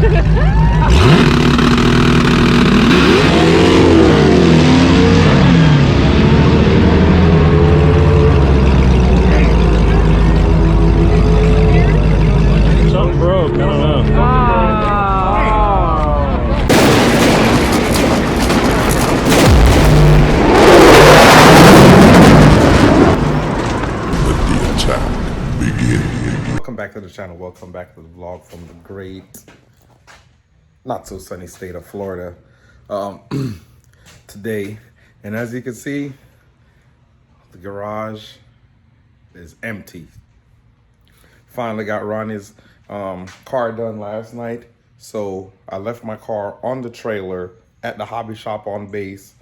Something broke, I don't know. Welcome back to the channel. Welcome back to the vlog from the great, not so sunny state of Florida today. And as you can see, the garage is empty. Finally got Ronnie's car done last night. So I left my car on the trailer at the hobby shop on base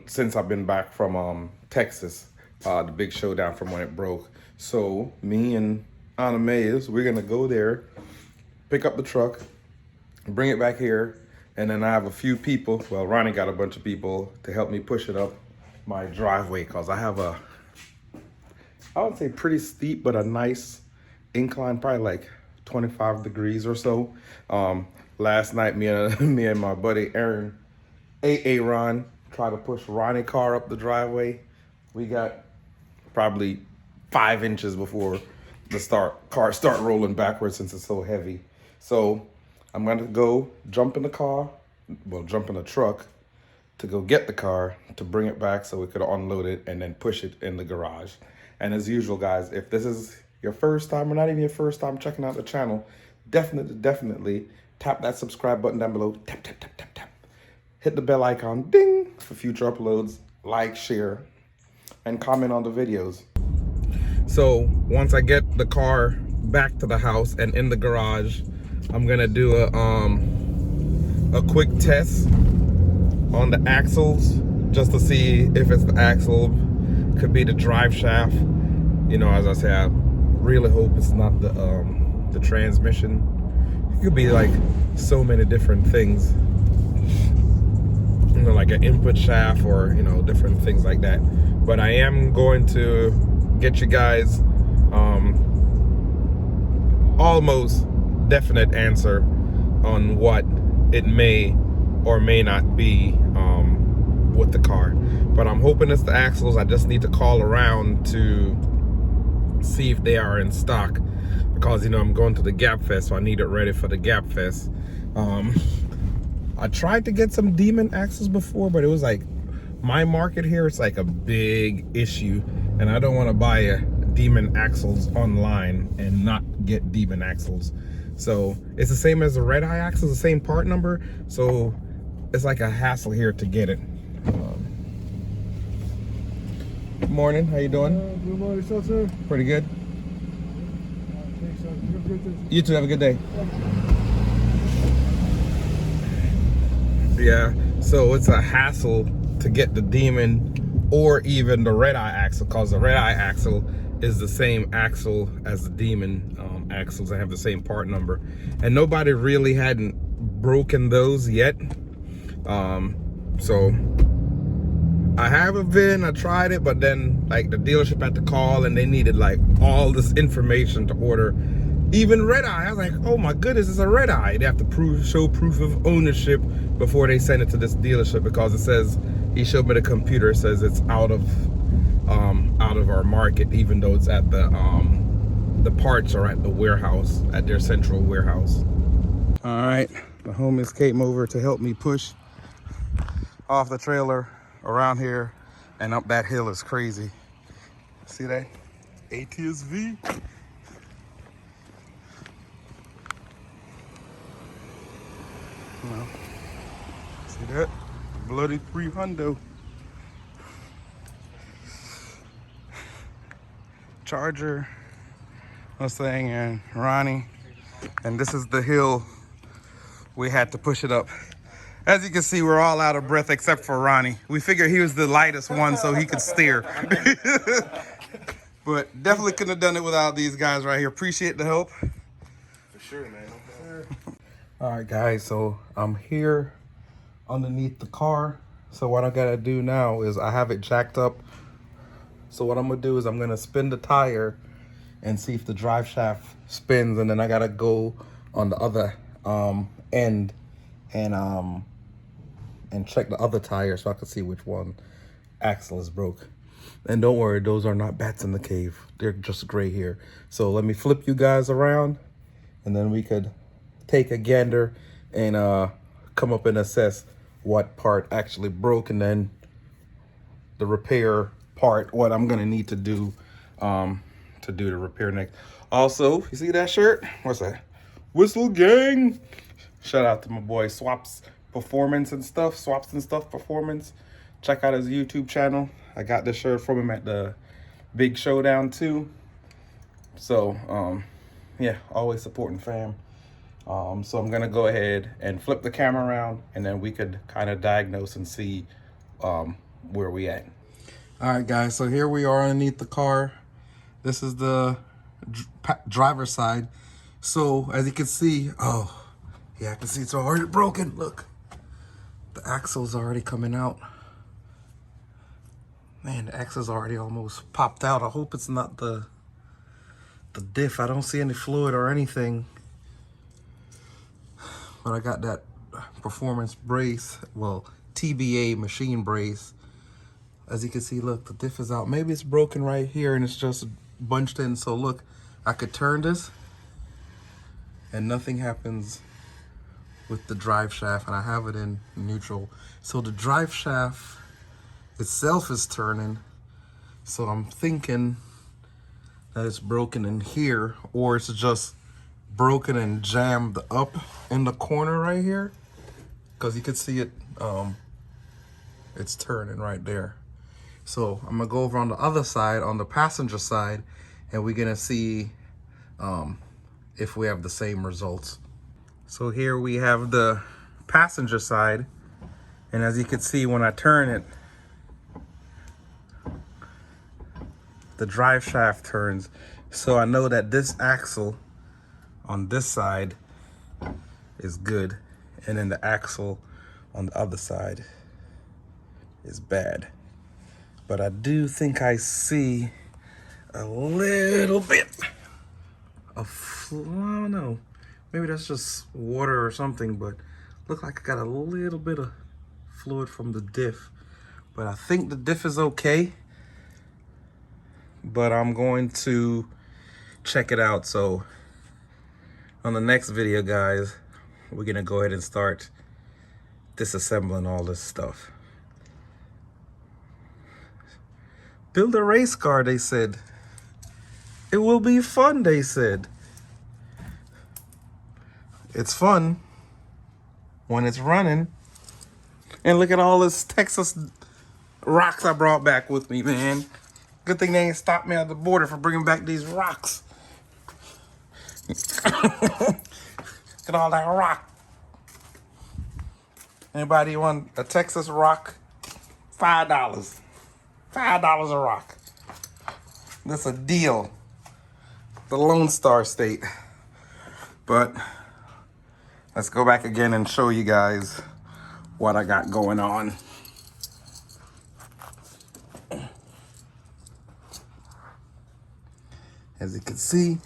since I've been back from Texas, the big showdown from when it broke. So me and Anna Mays, we're gonna go there, pick up the truck, bring it back here, and then I have a few people, well, Ronnie got a bunch of people to help me push it up my driveway, cause I have a, I would say pretty steep, but a nice incline, probably like 25 degrees or so. Last night, me and my buddy Aaron, Aaron, tried to push Ronnie's car up the driveway. We got probably 5 inches before the car start rolling backwards since it's so heavy. So I'm gonna go jump in the truck to go get the car, to bring it back so we could unload it and then push it in the garage. And as usual, guys, if this is your first time or not even your first time checking out the channel, definitely tap that subscribe button down below. Tap, tap, tap, tap, tap. Hit the bell icon, ding, for future uploads. Like, share, and comment on the videos. So once I get the car back to the house and in the garage, I'm gonna do a quick test on the axles just to see if it's the axle, could be the drive shaft. You know, as I say, I really hope it's not the transmission. It could be like so many different things. You know, like an input shaft or, you know, different things like that. But I am going to get you guys almost definite answer on what it may or may not be with the car. But I'm hoping it's the axles. I just need to call around to see if they are in stock, because, you know, I'm going to the Gap Fest, so I need it ready for the Gap Fest. I tried to get some Demon axles before, but it was like, my market here, it's like a big issue, and I don't want to buy a Demon axles online and not get Demon axles. So it's the same as the Red Eye axles, the same part number, so it's like a hassle here to get it. Good morning, how you doing? Good morning, yourself, sir. Pretty good. Thanks, sir. You have a good day. You too, have a good day. Yeah, so it's a hassle to get the Demon or even the Red Eye axle, because the Red Eye axle is the same axle as the Demon axles. They have the same part number, and nobody really hadn't broken those yet. So I have a VIN, I tried it, but then like the dealership had to call and they needed like all this information to order even Red Eye. I was like, oh my goodness, it's a Red Eye. They have to show proof of ownership before they send it to this dealership, because it says, he showed me the computer, it says it's out of our market, even though it's at the parts are at the warehouse, at their central warehouse. All right, the homies came over to help me push off the trailer around here and up that hill. Is crazy. See that? ATSV. No. See that? Bloody 300. Charger, Mustang, and Ronnie. And this is the hill we had to push it up. As you can see, we're all out of breath except for Ronnie. We figured he was the lightest one so he could steer. But definitely couldn't have done it without these guys right here. Appreciate the help. For sure, man. All right, guys, so I'm here underneath the car. So what I gotta do now is I have it jacked up. So what I'm gonna do is I'm gonna spin the tire and see if the drive shaft spins, and then I gotta go on the other end and check the other tire so I can see which one axle is broke. And don't worry, those are not bats in the cave. They're just gray here. So let me flip you guys around, and then we could take a gander and come up and assess what part actually broke, and then the repair part, what I'm gonna need to do the repair next. Also, you see that shirt? What's that? Whistle Gang. Shout out to my boy Swaps Performance and Stuff, Swaps and Stuff Performance. Check out his YouTube channel. I got this shirt from him at the Big Showdown too. So yeah, always supporting fam. So I'm gonna go ahead and flip the camera around, and then we could kind of diagnose and see where we at. All right, guys. So here we are underneath the car. This is the driver's side. So as you can see, oh yeah, I can see it's already broken. Look, the axle's already coming out. Man, the axle's already almost popped out. I hope it's not the diff. I don't see any fluid or anything. But I got that performance brace, well, TBA machine brace. As you can see, look, the diff is out. Maybe it's broken right here and it's just bunched in. So look, I could turn this and nothing happens with the drive shaft, and I have it in neutral. So the drive shaft itself is turning. So I'm thinking that it's broken in here, or it's just broken and jammed up in the corner right here, because you can see it, it's turning right there. So I'm gonna go over on the other side, on the passenger side, and we're gonna see if we have the same results. So here we have the passenger side, and as you can see, when I turn it, the drive shaft turns. So I know that this axle on this side is good, and then the axle on the other side is bad. But I do think I see a little bit of, I don't know, maybe that's just water or something, but look like I got a little bit of fluid from the diff. But I think the diff is okay, but I'm going to check it out. So on the next video, guys, we're gonna go ahead and start disassembling all this stuff. Build a race car, they said. It will be fun, they said. It's fun when it's running. And look at all this Texas rocks I brought back with me, man. Good thing they ain't stopped me at the border for bringing back these rocks. Look at all that rock. Anybody want a Texas rock? $5. $5 a rock. That's a deal. The Lone Star State. But let's go back again and show you guys what I got going on. As you can see,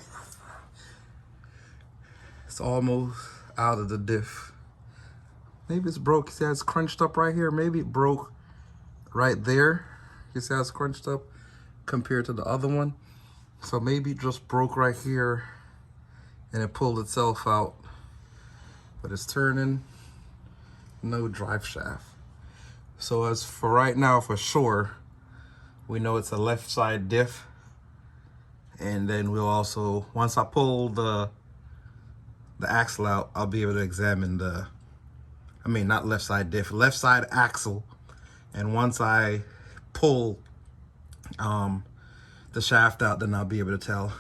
it's almost out of the diff. Maybe it's broke. You see how it's crunched up right here? Maybe it broke right there. You see how it's crunched up compared to the other one? So maybe it just broke right here and it pulled itself out. But it's turning, no drive shaft. So as for right now, for sure, we know it's a left side diff. And then we'll also, once I pull the axle out, I'll be able to examine the, I mean, not left side diff, left side axle. And once I pull the shaft out, then I'll be able to tell.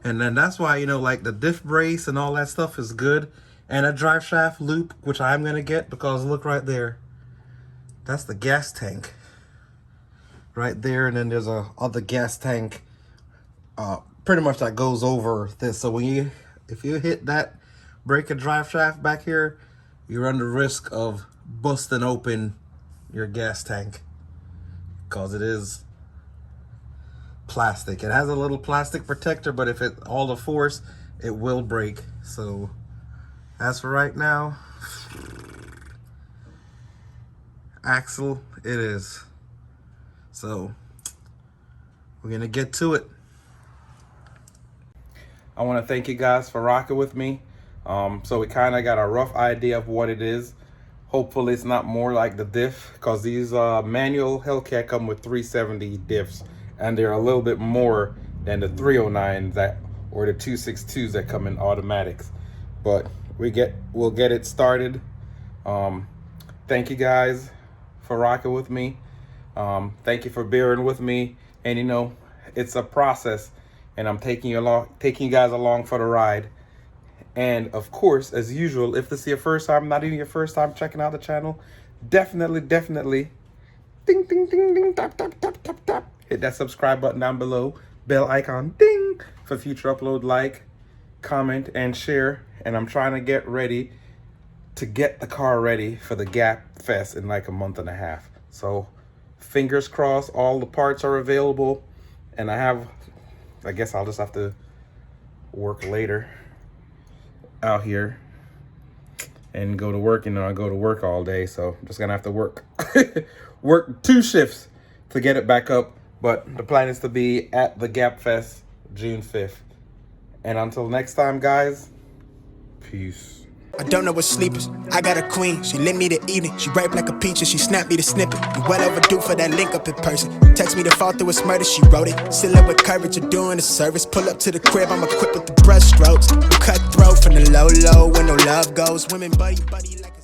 And then that's why, you know, like the diff brace and all that stuff is good. And a drive shaft loop, which I'm gonna get, because look right there. That's the gas tank right there. And then there's a other gas tank pretty much that goes over this. So when if you hit that brake and drive shaft back here, you run the risk of busting open your gas tank, because it is plastic. It has a little plastic protector, but if it all the force, it will break. So As for right now, axle it is. So we're gonna get to it. I want to thank you guys for rocking with me. So we kind of got a rough idea of what it is. Hopefully it's not more like the diff, because these manual Hellcat come with 370 diffs, and they're a little bit more than the 309s that or the 262s that come in automatics. But we'll get it started. Thank you guys for rocking with me. Thank you for bearing with me. And you know, it's a process, and I'm taking you guys along for the ride. And of course, as usual, if this is your first time, not even your first time checking out the channel, definitely ding ding ding ding tap, hit that subscribe button down below, bell icon ding for future upload, like, comment, and share. And I'm trying to get ready to get the car ready for the Gap Fest in like a month and a half. So fingers crossed, all the parts are available, and I guess I'll just have to work later out here and go to work. You know, I go to work all day, so I'm just gonna have to work work 2 shifts to get it back up. But the plan is to be at the Gap Fest June 5th. And until next time, guys, peace. I don't know what sleep is. I got a queen, she lit me the evening. She ripe like a peach and she snapped me the snippet. You well overdue for that link up in person. Text me to fall through a murder, she wrote it. Still up with courage, you're doing a service. Pull up to the crib, I'm equipped with the brush strokes. Cutthroat from the low when no love goes. Women buddy like a